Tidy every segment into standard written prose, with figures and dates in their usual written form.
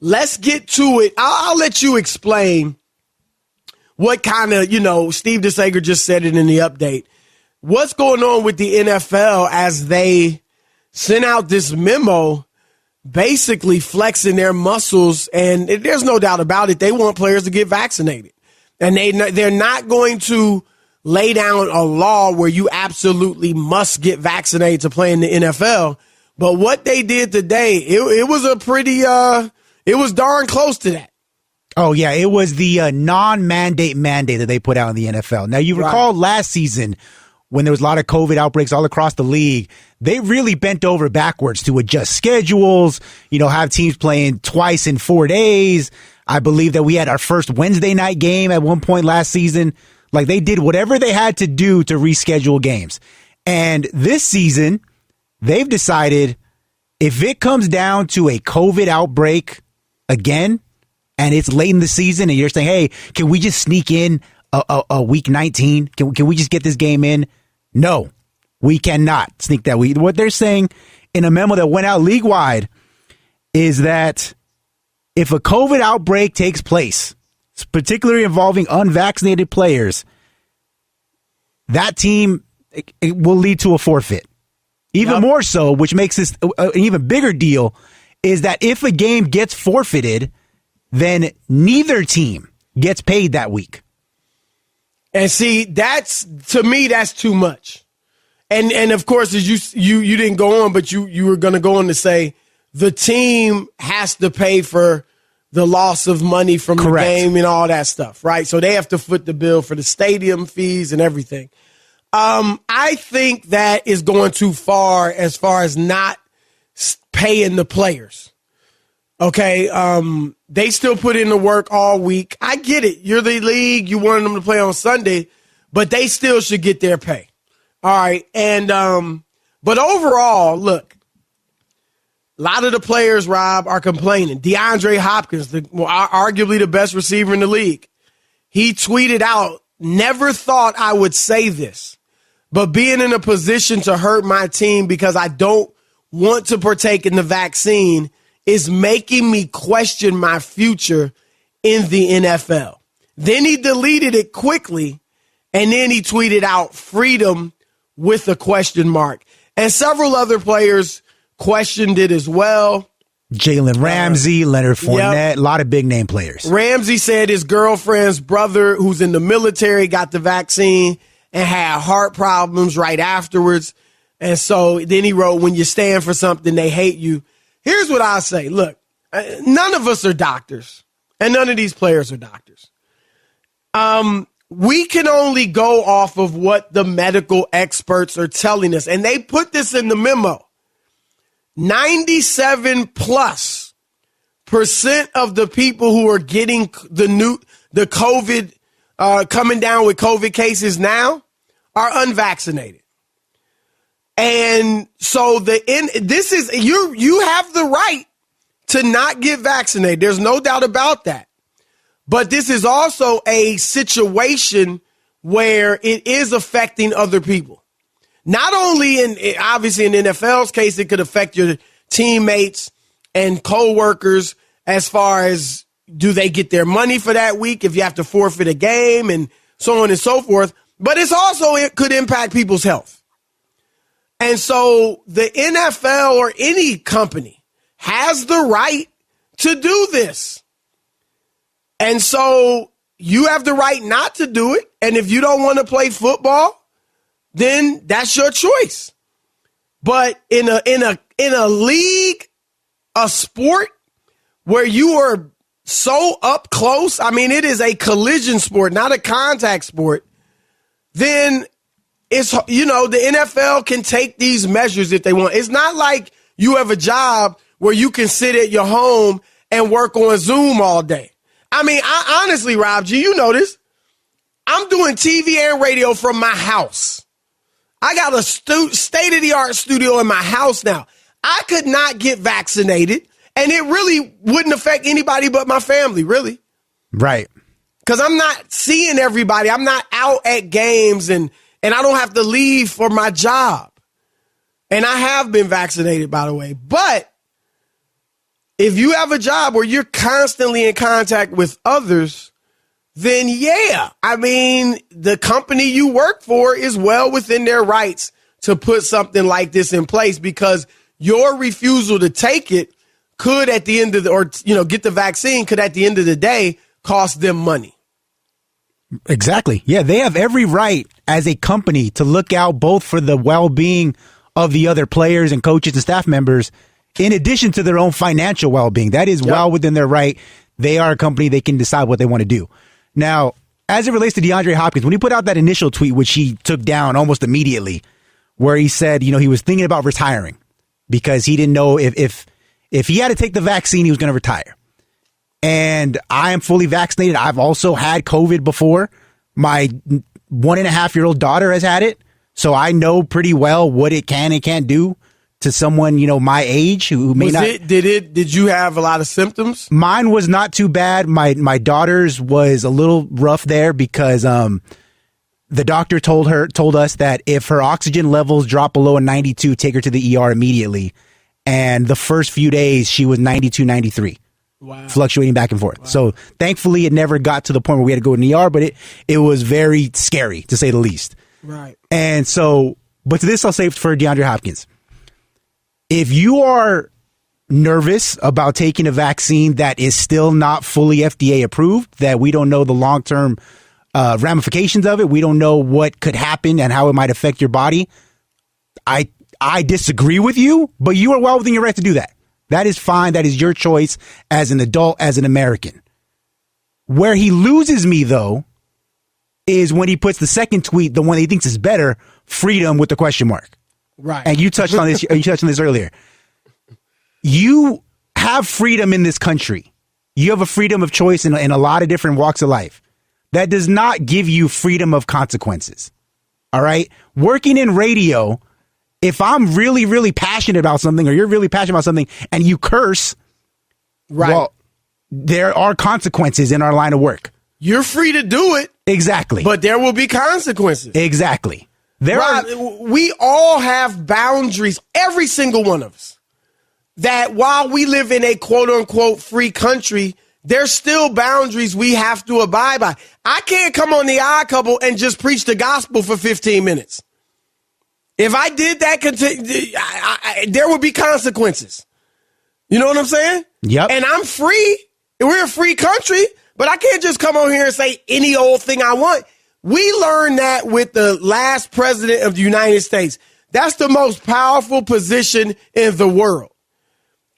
let's get to it. I'll let you explain what kind of, Steve DeSager just said it in the update. What's going on with the NFL as they sent out this memo basically flexing their muscles, and there's no doubt about it, they want players to get vaccinated. And they're not going to lay down a law where you absolutely must get vaccinated to play in the NFL. But what they did today, it was a pretty, it was darn close to that. Oh, yeah, it was the non-mandate mandate that they put out in the NFL. Now, you recall last season when there was a lot of COVID outbreaks all across the league, they really bent over backwards to adjust schedules, have teams playing twice in 4 days. I believe that we had our first Wednesday night game at one point last season. Like, they did whatever they had to do to reschedule games. And this season, they've decided if it comes down to a COVID outbreak again, and it's late in the season, and you're saying, hey, can we just sneak in a week 19? Can we just get this game in? No, we cannot sneak that week. What they're saying in a memo that went out league-wide is that if a COVID outbreak takes place, particularly involving unvaccinated players, that team it will lead to a forfeit. Even more so, which makes this an even bigger deal, is that if a game gets forfeited, then neither team gets paid that week. And see, to me, that's too much. And of course, as you didn't go on, but you were going to go on to say the team has to pay for the loss of money from the game and all that stuff, right? So they have to foot the bill for the stadium fees and everything. I think that is going too far as not paying the players. Okay, they still put in the work all week. I get it. You're the league. You wanted them to play on Sunday, but they still should get their pay. All right, and but overall, look, a lot of the players, Rob, are complaining. DeAndre Hopkins, arguably the best receiver in the league, he tweeted out, "Never thought I would say this, but being in a position to hurt my team because I don't want to partake in the vaccine is making me question my future in the NFL." Then he deleted it quickly, and then he tweeted out freedom with a question mark. And several other players questioned it as well. Jalen Ramsey, Leonard Fournette, a lot of big name players. Ramsey said his girlfriend's brother, who's in the military, got the vaccine and had heart problems right afterwards. And so then he wrote, when you stand for something, they hate you. Here's what I'll say. Look, none of us are doctors, and none of these players are doctors. We can only go off of what the medical experts are telling us. And they put this in the memo. 97+% of the people who are getting the COVID, coming down with COVID cases now are unvaccinated. And so this is you have the right to not get vaccinated. There's no doubt about that. But this is also a situation where it is affecting other people. Not only obviously in NFL's case, it could affect your teammates and coworkers as far as do they get their money for that week if you have to forfeit a game and so on and so forth. But it could impact people's health. And so the NFL or any company has the right to do this. And so you have the right not to do it. And if you don't want to play football, then that's your choice. But in a league, a sport where you are so up close, I mean, it is a collision sport, not a contact sport, then it's, the NFL can take these measures if they want. It's not like you have a job where you can sit at your home and work on Zoom all day. I mean, honestly, Rob G, you know this. I'm doing TV and radio from my house. I got a state-of-the-art studio in my house now. I could not get vaccinated, and it really wouldn't affect anybody but my family, really. Right. Because I'm not seeing everybody. I'm not out at games, and I don't have to leave for my job. And I have been vaccinated, by the way. But if you have a job where you're constantly in contact with others, then yeah, I mean, the company you work for is well within their rights to put something like this in place, because your refusal to take it could at the end of get the vaccine could at the end of the day cost them money. Exactly. Yeah, they have every right as a company to look out both for the well-being of the other players and coaches and staff members, in addition to their own financial well-being. That is well within their right. They are a company. They can decide what they want to do. Now, as it relates to DeAndre Hopkins, when he put out that initial tweet, which he took down almost immediately, where he said, he was thinking about retiring because he didn't know if he had to take the vaccine, he was going to retire. And I am fully vaccinated. I've also had COVID before. My 1.5-year-old daughter has had it. So I know pretty well what it can and can't do to someone, my age who may not. Did you have a lot of symptoms? Mine was not too bad. My daughter's was a little rough there because the doctor told us that if her oxygen levels drop below a 92, take her to the ER immediately. And the first few days she was 92, 93. Wow. Fluctuating back and forth. Wow. So thankfully it never got to the point where we had to go in the ER, but it was very scary to say the least. Right. And so, but to this I'll say for DeAndre Hopkins, if you are nervous about taking a vaccine that is still not fully FDA approved, that we don't know the long-term ramifications of it, we don't know what could happen and how it might affect your body, I disagree with you, but you are well within your right to do that. That is fine. That is your choice as an adult, as an American. Where he loses me, though, is when he puts the second tweet, the one he thinks is better, freedom with the question mark. Right. And you touched on this. You touched on this earlier. You have freedom in this country. You have a freedom of choice in a lot of different walks of life. That does not give you freedom of consequences. All right. Working in radio, if I'm really, really passionate about something, or you're really passionate about something, and you curse, right? Well, there are consequences in our line of work. You're free to do it. Exactly. But there will be consequences. Exactly. We all have boundaries, every single one of us, that while we live in a quote-unquote free country, there's still boundaries we have to abide by. I can't come on the Odd Couple and just preach the gospel for 15 minutes. If I did that, there would be consequences. You know what I'm saying? Yep. And I'm free. We're a free country, but I can't just come on here and say any old thing I want. We learned that with the last president of the United States. That's the most powerful position in the world.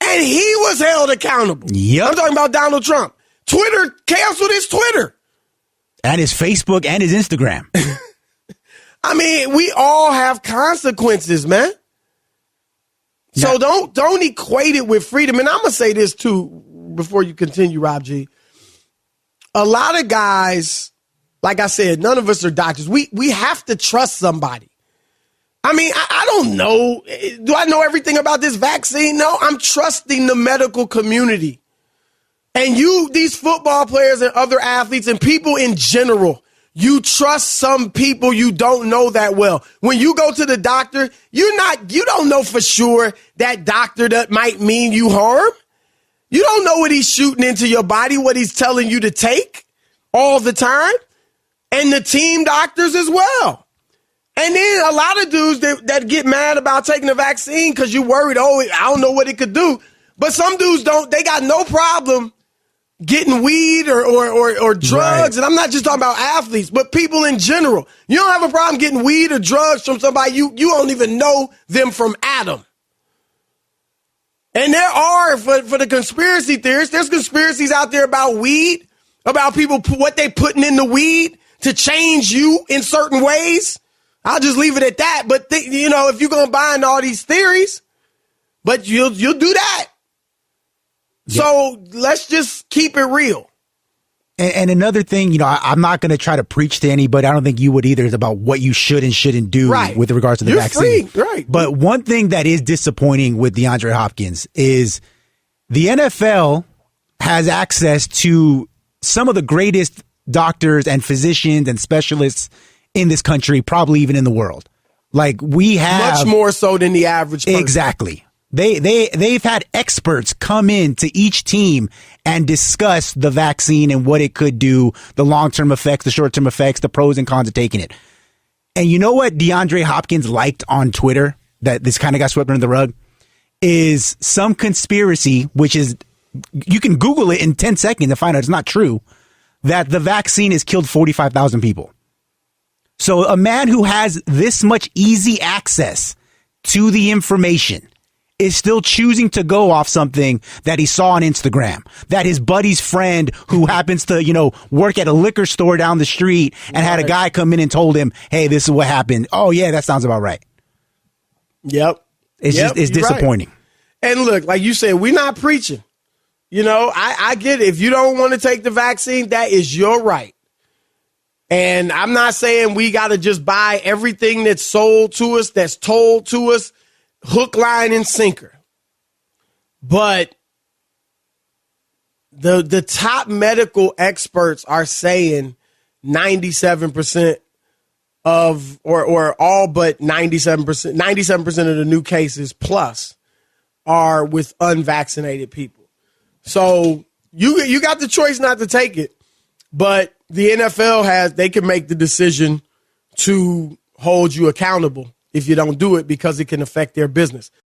And he was held accountable. Yep. I'm talking about Donald Trump. Twitter canceled his Twitter. And his Facebook and his Instagram. I mean, we all have consequences, man. Yeah. So don't equate it with freedom. And I'm going to say this, too, before you continue, Rob G. A lot of guys, like I said, none of us are doctors. We have to trust somebody. I mean, I don't know. Do I know everything about this vaccine? No, I'm trusting the medical community. And these football players and other athletes and people in general, you trust some people you don't know that well. When you go to the doctor, you don't know for sure that doctor that might mean you harm. You don't know what he's shooting into your body, what he's telling you to take all the time. And the team doctors as well. And then a lot of dudes that get mad about taking the vaccine because you're worried, I don't know what it could do. But some dudes they got no problem getting weed or drugs. Right. And I'm not just talking about athletes, but people in general. You don't have a problem getting weed or drugs from somebody you don't even know them from Adam. And there are, for the conspiracy theorists, there's conspiracies out there about weed, about people, what they putting in the weed to change you in certain ways. I'll just leave it at that. But, if you're going to buy into all these theories, but you'll do that. Yep. So let's just keep it real. And another thing, I'm not going to try to preach to anybody. I don't think you would either. It's about what you should and shouldn't do with regards to the vaccine. Free. Right. But one thing that is disappointing with DeAndre Hopkins is the NFL has access to some of the greatest doctors and physicians and specialists in this country, probably even in the world. Like we have much more so than the average person. Exactly. They've had experts come in to each team and discuss the vaccine and what it could do, the long-term effects, the short-term effects, the pros and cons of taking it. And you know what DeAndre Hopkins liked on Twitter that this kind of got swept under the rug? Is some conspiracy, which is, you can Google it in 10 seconds and find out it's not true, that the vaccine has killed 45,000 people. So a man who has this much easy access to the information is still choosing to go off something that he saw on Instagram, that his buddy's friend who happens to, work at a liquor store down the street and had a guy come in and told him, hey, this is what happened. Oh, yeah, that sounds about right. Yep. It's disappointing. Right. And look, like you said, we're not preaching. I get it. If you don't want to take the vaccine, that is your right. And I'm not saying we got to just buy everything that's sold to us, that's told to us, hook, line, and sinker. But the top medical experts are saying 97% of, or all but 97% of the new cases plus are with unvaccinated people. So you got the choice not to take it, but the NFL they can make the decision to hold you accountable if you don't do it because it can affect their business.